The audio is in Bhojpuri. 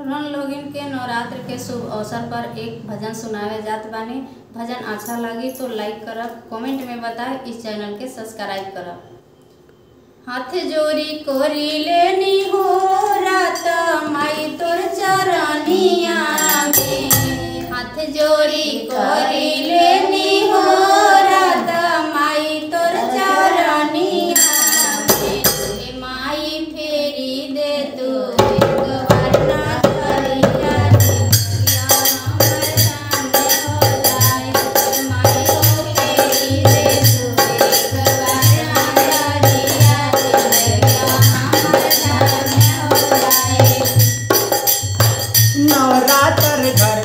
लोगन के नवरात्र के शुभ अवसर पर एक भजन सुनावे जात बानी। भजन अच्छा लगी तो लाइक करब, कमेंट में बताए, इस चैनल के सब्सक्राइब करब। हाथ जोड़ी कोरी लेनी हो रात माई तोर चरनिया में, हाथ जोड़ी कोरी लेनी हो रात माई तोर चरनिया में। ए माई फेरी दे तू नवरात्र घर